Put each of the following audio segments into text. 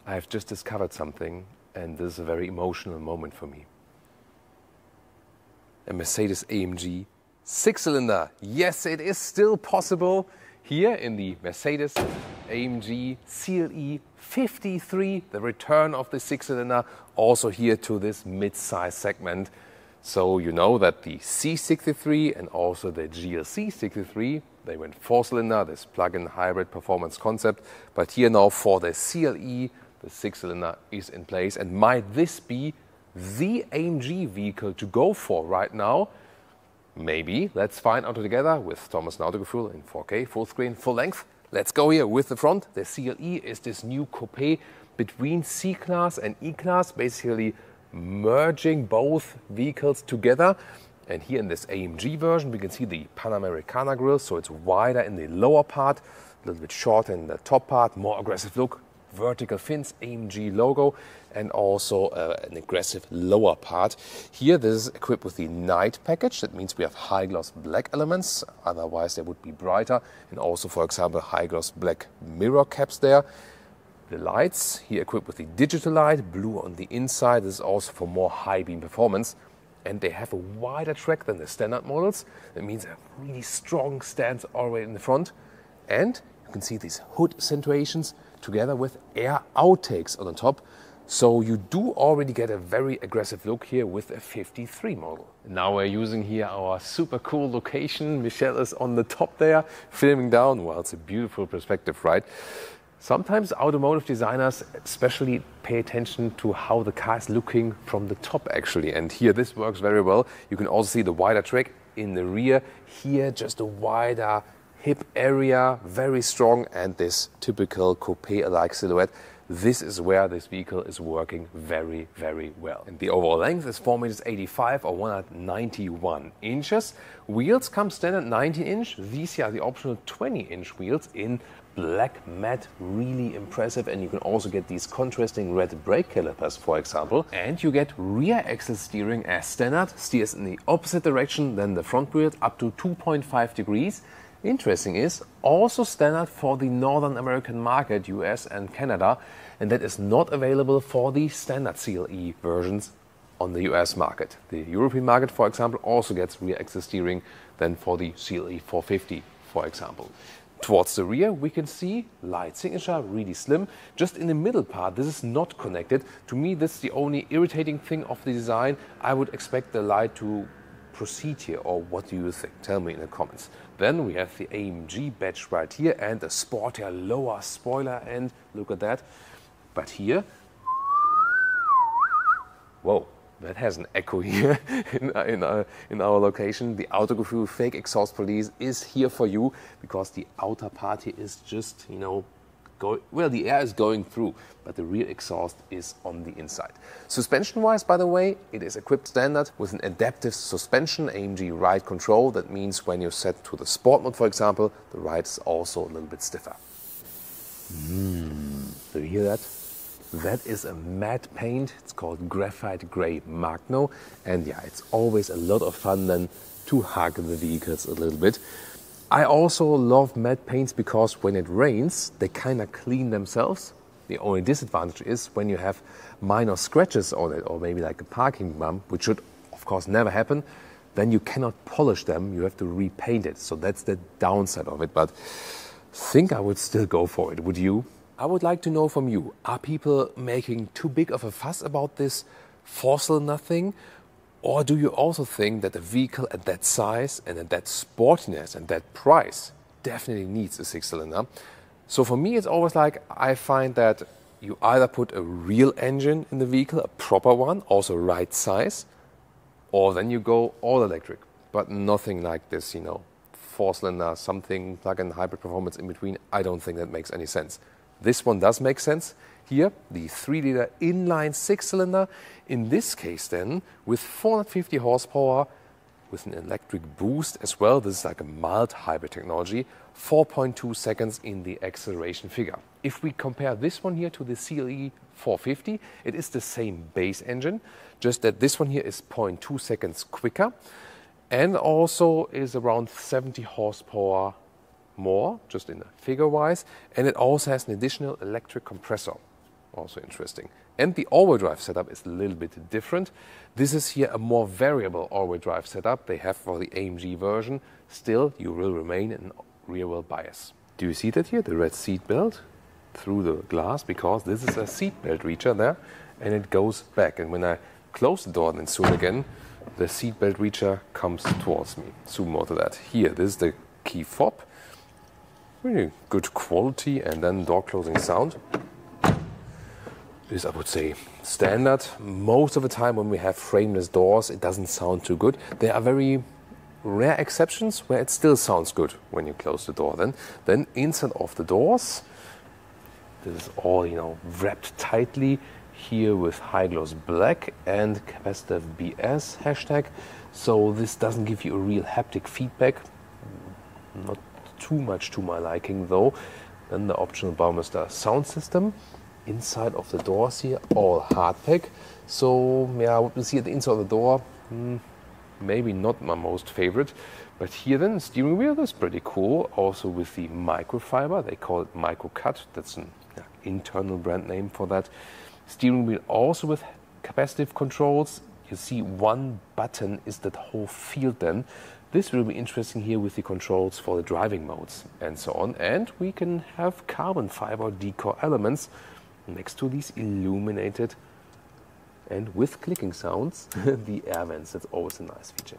I've just discovered something, and this is a very emotional moment for me. A Mercedes-AMG six-cylinder. Yes, it is still possible here in the Mercedes-AMG CLE 53, the return of the six-cylinder, also here to this mid-size segment. So you know that the C63 and also the GLC 63, they went four-cylinder, this plug-in hybrid performance concept. But here now for the CLE, the six-cylinder is in place. And might this be the AMG vehicle to go for right now? Maybe. Let's find out together with Thomas Nautogefühl in 4K, full screen, full length. Let's go here with the front. The CLE is this new coupe between C-Class and E-Class, basically merging both vehicles together. And here in this AMG version, we can see the Panamericana grille, so it's wider in the lower part, a little bit shorter in the top part, more aggressive look, vertical fins, AMG logo, and also an aggressive lower part. Here, this is equipped with the night package. That means we have high gloss black elements, otherwise they would be brighter, and also, for example, high gloss black mirror caps there. The lights, here equipped with the digital light, blue on the inside. This is also for more high beam performance. And they have a wider track than the standard models. That means a really strong stance already in the front. And you can see these hood accentuations together with air outtakes on the top. So you do already get a very aggressive look here with a 53 model. Now we're using here our super cool location. Michelle is on the top there, filming down. Well, it's a beautiful perspective, right? Sometimes automotive designers especially pay attention to how the car is looking from the top actually. And here this works very well. You can also see the wider track in the rear. Here just a wider hip area, very strong, and this typical coupe-alike silhouette. This is where this vehicle is working very, very well. And the overall length is 4.85 meters or 191 inches. Wheels come standard 19-inch. These here are the optional 20-inch wheels in black matte, really impressive. And you can also get these contrasting red brake calipers, for example. And you get rear axle steering as standard, steers in the opposite direction than the front wheels, up to 2.5 degrees. Interesting is also standard for the Northern American market, US and Canada, and that is not available for the standard CLE versions on the US market. The European market, for example, also gets rear axle steering than for the CLE 450, for example. Towards the rear, we can see light signature, really slim. Just in the middle part, this is not connected. To me, this is the only irritating thing of the design. I would expect the light to proceed here, or what do you think? Tell me in the comments. Then we have the AMG badge right here and a sportier lower spoiler end. Look at that. But here, whoa, that has an echo here in our location. The Autogefühl fake exhaust police is here for you because the outer part here is just, you know, well, the air is going through, but the rear exhaust is on the inside. Suspension-wise, by the way, it is equipped standard with an adaptive suspension, AMG ride control. That means when you're set to the sport mode, for example, the ride is also a little bit stiffer. Do you hear that? That is a matte paint. It's called Graphite Grey Magno. And yeah, it's always a lot of fun then to hug the vehicles a little bit. I also love matte paints because when it rains, they kind of clean themselves. The only disadvantage is when you have minor scratches on it, or maybe like a parking bump, which should of course never happen, then you cannot polish them, you have to repaint it. So that's the downside of it, but I think I would still go for it. Would you? I would like to know from you, are people making too big of a fuss about this four-cylinder thing? Or do you also think that a vehicle at that size and at that sportiness and that price definitely needs a six-cylinder? So for me, it's always like I find that you either put a real engine in the vehicle, a proper one, also right size, or then you go all electric. But nothing like this, you know, four-cylinder, something plug-in hybrid performance in between. I don't think that makes any sense. This one does make sense. Here, the 3-liter inline six-cylinder, in this case then, with 450 horsepower, with an electric boost as well. This is like a mild hybrid technology, 4.2 seconds in the acceleration figure. If we compare this one here to the CLE 450, it is the same base engine, just that this one here is 0.2 seconds quicker, and also is around 70 horsepower more, just in the figure-wise, and it also has an additional electric compressor. also interesting. And the all-wheel drive setup is a little bit different. This is here a more variable all-wheel drive setup they have for the AMG version. Still, you will remain in rear-wheel bias. Do you see that here, the red seat belt through the glass? Because this is a seat belt reacher there, and it goes back. And when I close the door then soon again, the seat belt reacher comes towards me. Zoom more to that. Here, this is the key fob. Really good quality, and then door closing sound is, I would say, standard. Most of the time when we have frameless doors, it doesn't sound too good. There are very rare exceptions where it still sounds good when you close the door. Then inside of the doors, this is all, you know, wrapped tightly here with high gloss black and capacitive BS hashtag. So this doesn't give you a real haptic feedback. Not too much to my liking though. Then the optional Baumeister sound system. Inside of the doors here, all hard pack. So yeah, what we see at the inside of the door, maybe not my most favorite. But here then, steering wheel is pretty cool. Also with the microfiber, they call it Microcut. That's an internal brand name for that. Steering wheel also with capacitive controls. You see one button is that whole field then. This will be interesting here with the controls for the driving modes and so on. And we can have carbon fiber decor elements next to these illuminated and with clicking sounds, the air vents. That's always a nice feature.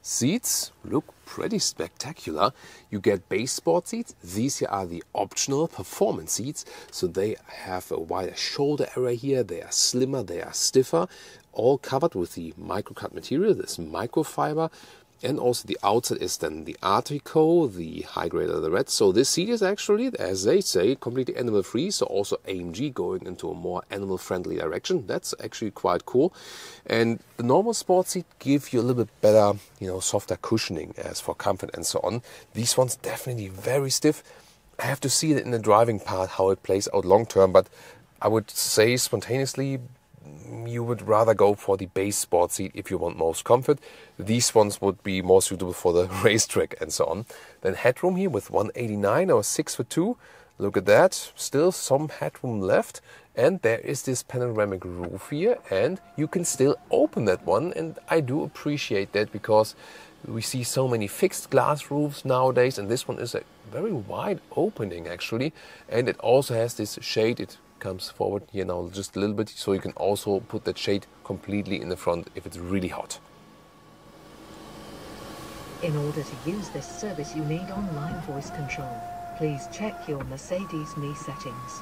Seats look pretty spectacular. You get base sport seats. These here are the optional performance seats. So they have a wider shoulder area here. They are slimmer, they are stiffer, all covered with the microcut material, this microfiber. And also the outside is then the Artico, the high grade of the red. So this seat is actually, as they say, completely animal free. So also AMG going into a more animal friendly direction. That's actually quite cool. And the normal sports seat give you a little bit better, you know, softer cushioning as for comfort and so on. These ones definitely very stiff. I have to see it in the driving part how it plays out long term. But I would say spontaneously, you would rather go for the base sport seat if you want most comfort. These ones would be more suitable for the racetrack and so on. Then headroom here with 189 or 6'2". Look at that, still some headroom left. And there is this panoramic roof here, and you can still open that one. And I do appreciate that because we see so many fixed glass roofs nowadays, and this one is a very wide opening actually. And it also has this shade. It comes forward here now just a little bit, so you can also put that shade completely in the front if it's really hot. In order to use this service, you need online voice control. Please check your Mercedes Me settings.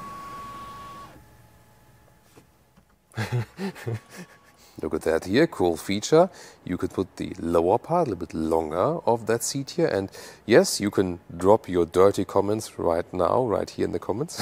Look at that here, cool feature. You could put the lower part, a little bit longer of that seat here. And yes, you can drop your dirty comments right now, right here in the comments.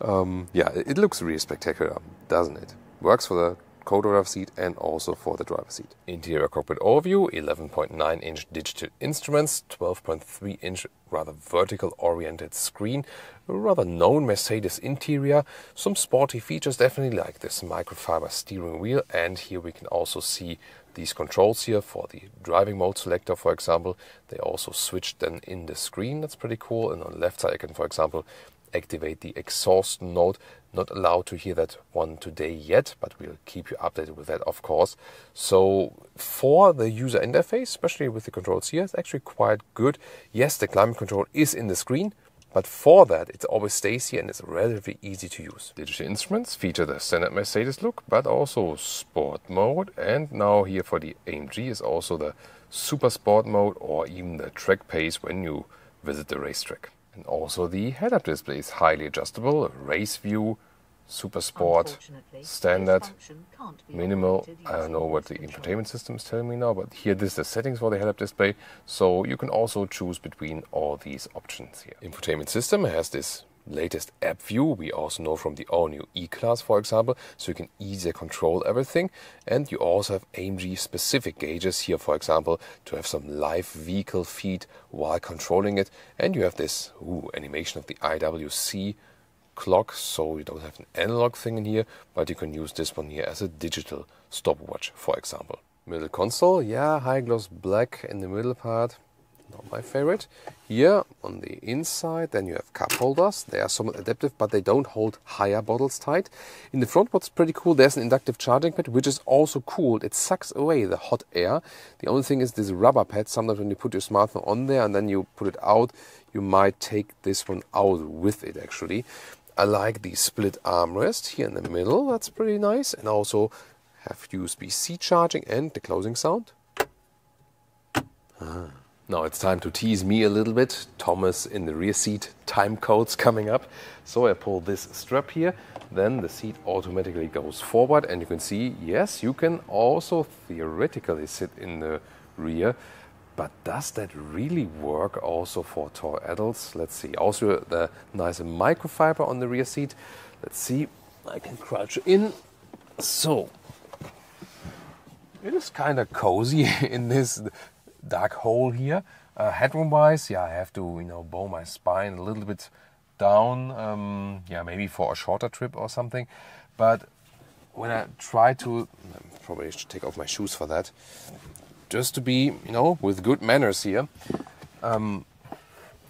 Yeah, it looks really spectacular, doesn't it? Works for the co-driver seat and also for the driver seat. Interior cockpit overview, 11.9-inch digital instruments, 12.3-inch rather vertical oriented screen, a rather known Mercedes interior, some sporty features definitely like this microfiber steering wheel, and here we can also see these controls here for the driving mode selector, for example. They also switched then in the screen. That's pretty cool. And on the left side I can, for example, activate the exhaust note. Not allowed to hear that one today yet, but we'll keep you updated with that, of course. So for the user interface, especially with the controls here, it's actually quite good. Yes, the climate control is in the screen, but for that it always stays here and it's relatively easy to use. Digital instruments feature the standard Mercedes look, but also sport mode. And now here for the AMG is also the super sport mode or even the track pace when you visit the racetrack. And also the head-up display is highly adjustable, race view, super sport, standard, minimal. I don't know what the infotainment system is telling me now, but here this is the settings for the head-up display. So you can also choose between all these options here. Infotainment system has this latest app view. We also know from the all-new E-Class, for example, so you can easier control everything. And you also have AMG specific gauges here, for example, to have some live vehicle feed while controlling it. And you have this animation of the IWC clock, so you don't have an analog thing in here, but you can use this one here as a digital stopwatch, for example. Middle console, yeah, high gloss black in the middle part. not my favorite. Here on the inside, then you have cup holders. They are somewhat adaptive, but they don't hold higher bottles tight. In the front, what's pretty cool, there's an inductive charging pad, which is also cool. It sucks away the hot air. The only thing is this rubber pad. Sometimes when you put your smartphone on there and then you put it out, you might take this one out with it, actually. I like the split armrest here in the middle. That's pretty nice. And also have USB-C charging and the closing sound. Now it's time to tease me a little bit. Thomas in the rear seat, time codes coming up. So I pull this strap here, then the seat automatically goes forward, and you can see, yes, you can also theoretically sit in the rear, but does that really work also for tall adults? Let's see. Also the nice microfiber on the rear seat. Let's see, I can crouch in. So it is kind of cozy in this dark hole here. Headroom wise, yeah, I have to, bow my spine a little bit down, yeah, maybe for a shorter trip or something. But when I try to, probably should take off my shoes for that, just to be, with good manners here,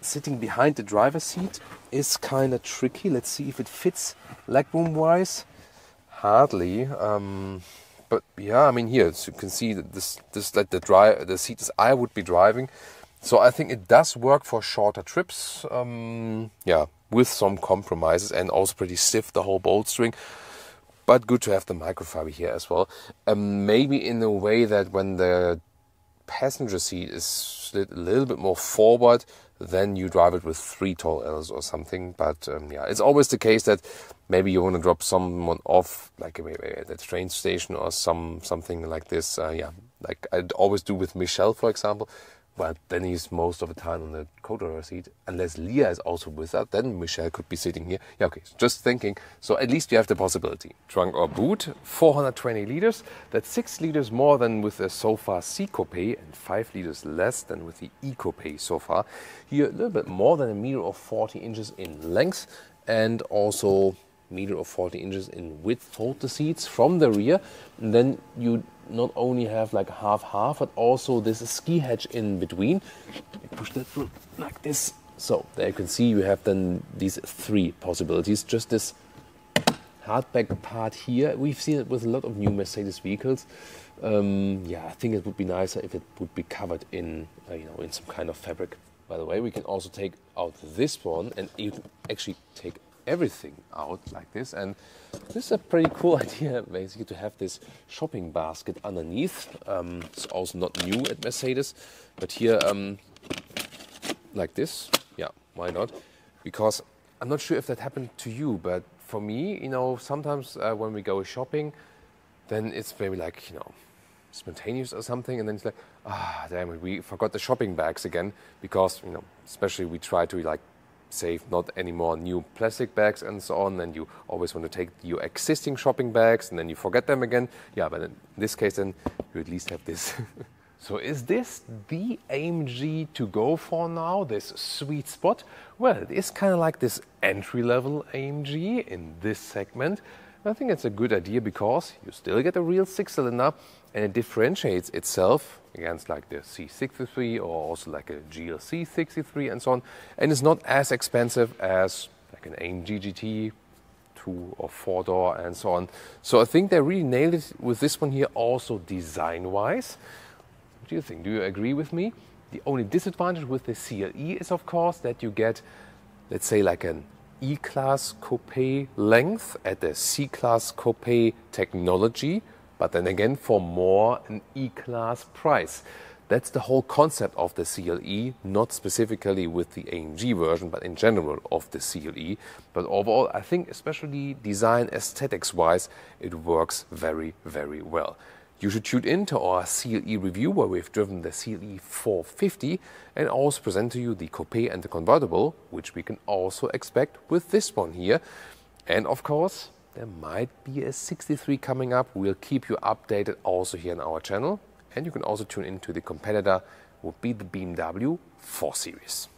sitting behind the driver's seat is kind of tricky. Let's see if it fits legroom wise. Hardly. But yeah, I mean, here, as you can see, that this like the seat is I would be driving. So I think it does work for shorter trips. Yeah, with some compromises, and also pretty stiff, the whole bolt string. But good to have the microfiber here as well. Maybe in a way that when the passenger seat is slid a little bit more forward, then you drive it with 3 tall L's or something. But yeah, it's always the case that maybe you want to drop someone off, like at the train station or something like this. Yeah, like I'd always do with Michelle, for example. But then he's most of the time on the co-driver seat. Unless Leah is also with us, then Michelle could be sitting here. Yeah, okay, just thinking. So at least you have the possibility. Trunk or boot, 420 liters. That's 6 liters more than with the so far C-Coupe and 5 liters less than with the E-Coupe so far. Here, a little bit more than 1.40 meters in length, and also 1.40 meters in width. Fold the seats from the rear, and then you not only have like half, but also this ski hatch in between. Push that through like this. So there you can see you have then these 3 possibilities. Just this hardback part here. We've seen it with a lot of new Mercedes vehicles. Yeah, I think it would be nicer if it would be covered in, in some kind of fabric. By the way, we can also take out this one, and you can actually take everything out like this. And this is a pretty cool idea, basically, to have this shopping basket underneath. It's also not new at Mercedes, but here like this, yeah, why not? Because I'm not sure if that happened to you, but for me, sometimes when we go shopping, then it's maybe like, spontaneous or something, and then it's like, damn it, we forgot the shopping bags again, because, especially we try to like save not any more new plastic bags and so on, and you always want to take your existing shopping bags and then you forget them again. Yeah, but in this case then you at least have this. So is this the AMG to go for now, this sweet spot? Well, it is kind of like this entry-level AMG in this segment. I think it's a good idea because you still get a real 6-cylinder, and it differentiates itself against like the C63 or also like a GLC 63 and so on. And it's not as expensive as like an AMG GT 2 or 4-door and so on. So I think they really nailed it with this one here, also design-wise. What do you think? Do you agree with me? The only disadvantage with the CLE is, of course, that you get, let's say, like an E-Class Coupe length at the C-Class Coupe technology, but then again for more an E-Class price. That's the whole concept of the CLE, not specifically with the AMG version, but in general of the CLE. But overall, I think especially design aesthetics-wise, it works very, very well. You should tune in to our CLE review where we've driven the CLE 450 and also present to you the Coupe and the convertible, which we can also expect with this one here. And of course, there might be a 63 coming up. We'll keep you updated also here on our channel. And you can also tune in to the competitor, would be the BMW 4 Series.